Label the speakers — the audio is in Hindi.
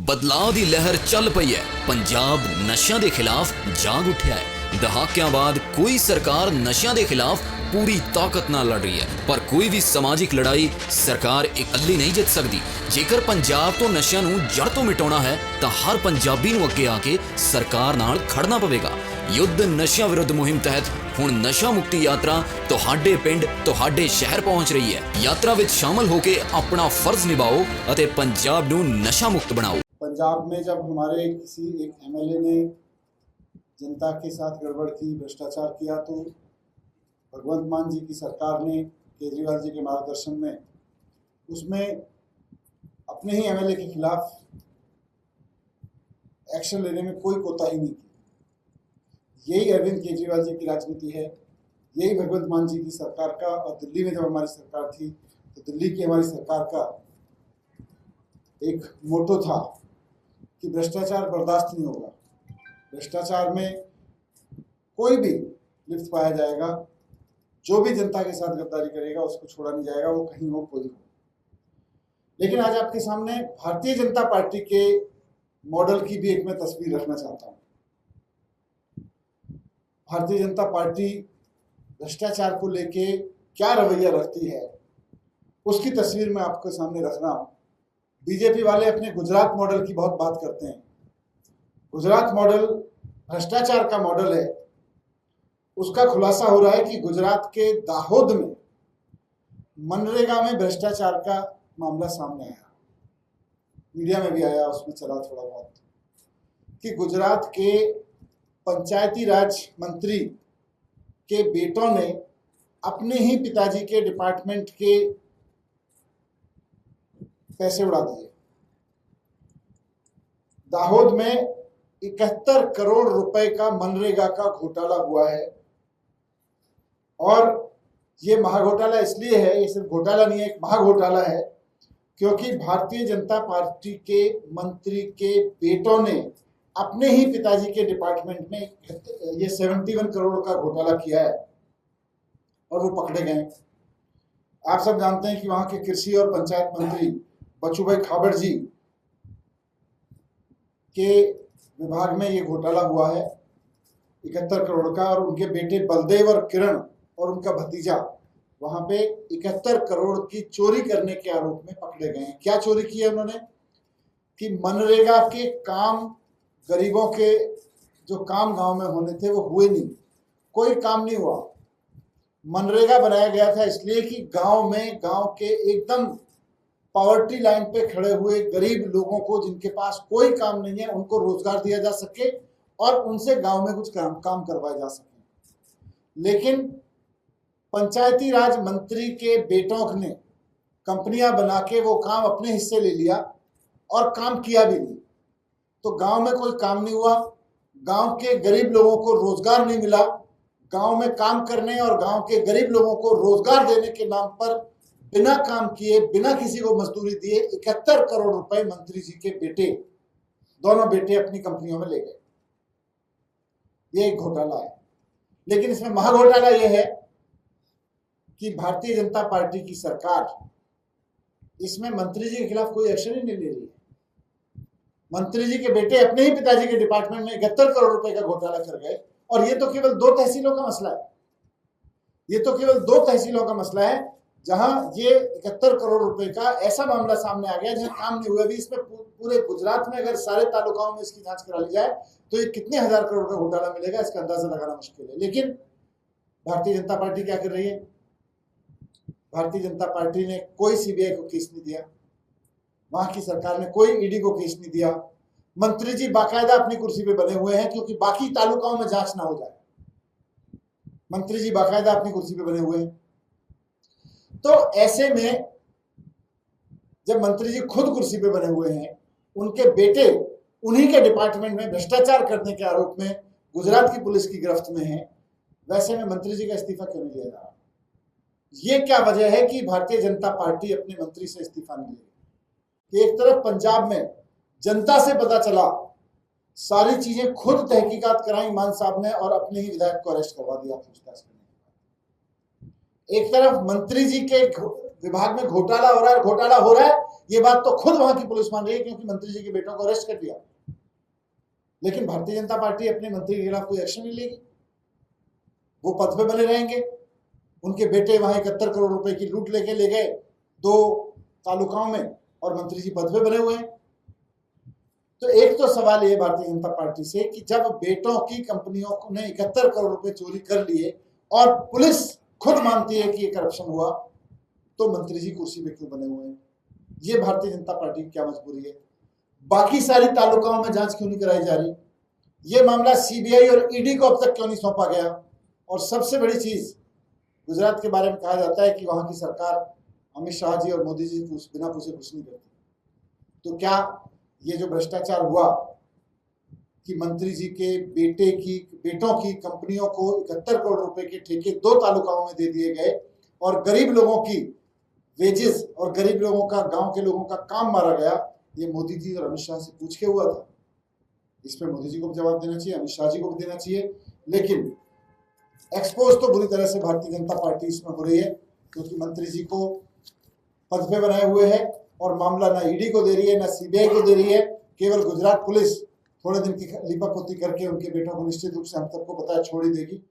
Speaker 1: बदलाव की लहर चल पई है। पंजाब नशियां दे खिलाफ जाग उठिया है। दहाकियां बाद कोई सरकार नशियां दे खिलाफ पूरी ताकत नाल लड़ रही है, पर कोई भी समाजिक लड़ाई सरकार इकल्ली नहीं जित सकती। जेकर पंजाब तो नशियां नूं जड़ तो मिटाउणा है तो हर पंजाबी नूं अगे आके सरकार नाल खड़ना पवेगा। युद्ध नशियां विरुद्ध मुहिम तहत हुण नशा मुक्ति यात्रा तुहाडे पिंड तुहाडे शहर पहुंच रही है। यात्रा विच शामिल होके अपना फर्ज निभाओ अते पंजाब नूं नशा मुक्त बनाओ।
Speaker 2: पंजाब में जब हमारे किसी एक एमएलए ने जनता के साथ गड़बड़ की, भ्रष्टाचार किया, तो भगवंत मान जी की सरकार ने केजरीवाल जी के मार्गदर्शन में उसमें अपने ही एमएलए के खिलाफ एक्शन लेने में कोई कोताही नहीं की। यही अरविंद केजरीवाल जी की राजनीति है, यही भगवंत मान जी की सरकार का। और दिल्ली में जब हमारी सरकार थी तो दिल्ली की हमारी सरकार का एक मोटो था कि भ्रष्टाचार बर्दाश्त नहीं होगा, भ्रष्टाचार में कोई भी लिप्त पाया जाएगा, जो भी जनता के साथ गद्दारी करेगा उसको छोड़ा नहीं जाएगा, वो कहीं हो कोई हो। लेकिन आज आपके सामने भारतीय जनता पार्टी के मॉडल की भी एक मैं तस्वीर रखना चाहता हूँ। भारतीय जनता पार्टी भ्रष्टाचार को लेके क्या रवैया रखती है उसकी तस्वीर मैं आपके सामने रख रहा हूँ। बीजेपी वाले अपने गुजरात मॉडल की बहुत बात करते हैं। गुजरात मॉडल भ्रष्टाचार का मॉडल है। उसका खुलासा हो रहा है कि गुजरात के दाहोद में मनरेगा में भ्रष्टाचार का मामला सामने आया, मीडिया में भी आया, उसमें चला थोड़ा बहुत, कि गुजरात के पंचायती राज मंत्री के बेटों ने अपने ही पिताजी के डिपार्टमेंट के पैसे उड़ा दिए। दाहोद में 71 करोड़ रुपए का मनरेगा का घोटाला हुआ है। और ये महाघोटाला इसलिए है, ये सिर्फ घोटाला नहीं है, एक महाघोटाला है, क्योंकि भारतीय जनता पार्टी के मंत्री के बेटों ने अपने ही पिताजी के डिपार्टमेंट में ये 71 करोड़ का घोटाला किया है और वो पकड़े गए। आप सब जानते हैं कि वहां के कृषि और पंचायत मंत्री बचूभाई खाबड़ जी के विभाग में ये घोटाला हुआ है 71 करोड़ का, और उनके बेटे बलदेव और किरण और उनका भतीजा वहां पे 71 करोड़ की चोरी करने के आरोप में पकड़े गए हैं। क्या चोरी की है उन्होंने? कि मनरेगा के काम, गरीबों के जो काम गांव में होने थे वो हुए नहीं, कोई काम नहीं हुआ। मनरेगा बनाया गया था इसलिए कि गांव में, गांव के एकदम पॉवर्टी लाइन पे खड़े हुए गरीब लोगों को, जिनके पास कोई काम नहीं है, उनको रोजगार दिया जा सके और उनसे गांव में कुछ काम करवाए जा सके। लेकिन पंचायती राज मंत्री के बेटों ने कंपनियां बना के वो काम अपने हिस्से ले लिया और काम किया भी नहीं। तो गांव में कोई काम नहीं हुआ, गांव के गरीब लोगों को रोजगार नहीं मिला। गांव में काम करने और गांव के गरीब लोगों को रोजगार देने के नाम पर बिना काम किए, बिना किसी को मजदूरी दिए 71 करोड़ रुपए मंत्री जी के बेटे, दोनों बेटे अपनी कंपनियों में ले गए। ये एक घोटाला है। लेकिन इसमें महाघोटाला यह है कि भारतीय जनता पार्टी की सरकार इसमें मंत्री जी के खिलाफ कोई एक्शन ही नहीं ले रही है। मंत्री जी के बेटे अपने ही पिताजी के डिपार्टमेंट में 71 करोड़ रुपए का घोटाला कर गए, और ये तो केवल 2 तहसीलों का मसला है। ये तो केवल 2 तहसीलों का मसला है जहां ये 71 करोड़ रुपए का ऐसा मामला सामने आ गया जहां काम नहीं हुआ। भी इसमें पूरे गुजरात में अगर सारे तालुकाओं में इसकी जांच करा ली जाए तो ये कितने हजार करोड़ का घोटाला मिलेगा, इसका अंदाजा लगाना मुश्किल है। लेकिन भारतीय जनता पार्टी क्या कर रही है? भारतीय जनता पार्टी ने कोई सीबीआई को केस नहीं दिया, वहां की सरकार ने कोई ईडी को केस नहीं दिया। मंत्री जी बाकायदा अपनी कुर्सी पे बने हुए हैं क्योंकि बाकी तालुकाओं में जांच ना हो जाए। मंत्री जी बाकायदा अपनी कुर्सी पे बने हुए हैं। तो ऐसे में जब मंत्री जी खुद कुर्सी पे बने हुए हैं, उनके बेटे उन्हीं के डिपार्टमेंट में भ्रष्टाचार करने के आरोप में गुजरात की पुलिस की गिरफ्त में है, वैसे में मंत्री जी का इस्तीफा क्यों नहीं लिया जा रहा? ये क्या वजह है कि भारतीय जनता पार्टी अपने मंत्री से इस्तीफा नहीं ले रही? एक तरफ पंजाब में जनता से पता चला, सारी चीजें खुद तहकीकात कराई मान साहब ने और अपने ही विधायक को अरेस्ट करवा दिया पूछताछ करने के बाद। एक तरफ मंत्री जी के विभाग में घोटाला हो रहा है ये बात तो खुद वहां की पुलिस मान रही है, क्योंकि मंत्री जी के बेटों को अरेस्ट कर दिया। लेकिन भारतीय जनता पार्टी अपने मंत्री के खिलाफ कोई एक्शन नहीं लेगी। वो पद पे बने रहेंगे। उनके बेटे वहां 71 करोड़ रुपए की लूट लेके ले गए 2 तालुकाओं में, और मंत्री जी पद पे बने हुए हैं। तो एक तो सवाल ये भारतीय जनता पार्टी से कि जब बेटों की कंपनियों ने 71 करोड़ रुपए चोरी कर लिए और पुलिस खुद मानती है कि ये करप्शन हुआ, तो मंत्री जी कुर्सी पे क्यों बने हुए हैं? ये भारतीय जनता पार्टी की क्या मजबूरी है? बाकी सारी तालुकाओं में जांच क्यों नहीं कराई जा रही? ये मामला सीबीआई और ईडी को अब तक क्यों नहीं सौंपा गया? और सबसे बड़ी चीज, गुजरात के बारे में कहा जाता है कि वहां की सरकार अमित शाह जी और मोदी जी बिना पूछे कुछ नहीं करती। तो क्या ये जो भ्रष्टाचार हुआ कि मंत्री जी के बेटों की कंपनियों को 71 करोड़ रुपए के ठेके 2 तालुकाओं में दे दिए गए और गरीब लोगों की वेजेस और गरीब लोगों का, गांव के लोगों का काम मारा गया, ये मोदी जी और अमित शाह से पूछ के हुआ था? इस पे मोदी जी को भी जवाब देना चाहिए, अमित शाह जी को भी देना चाहिए। लेकिन एक्सपोज तो बुरी तरह से भारतीय जनता पार्टी इसमें हो रही है, क्योंकि मंत्री जी को पद पे बनाए हुए है और मामला ना ईडी को दे रही है ना सीबीआई को दे रही है। केवल गुजरात पुलिस थोड़े दिन की लीपापोती करके उनके बेटों को निश्चित रूप से हम सबको पता है छोड़ ही देगी।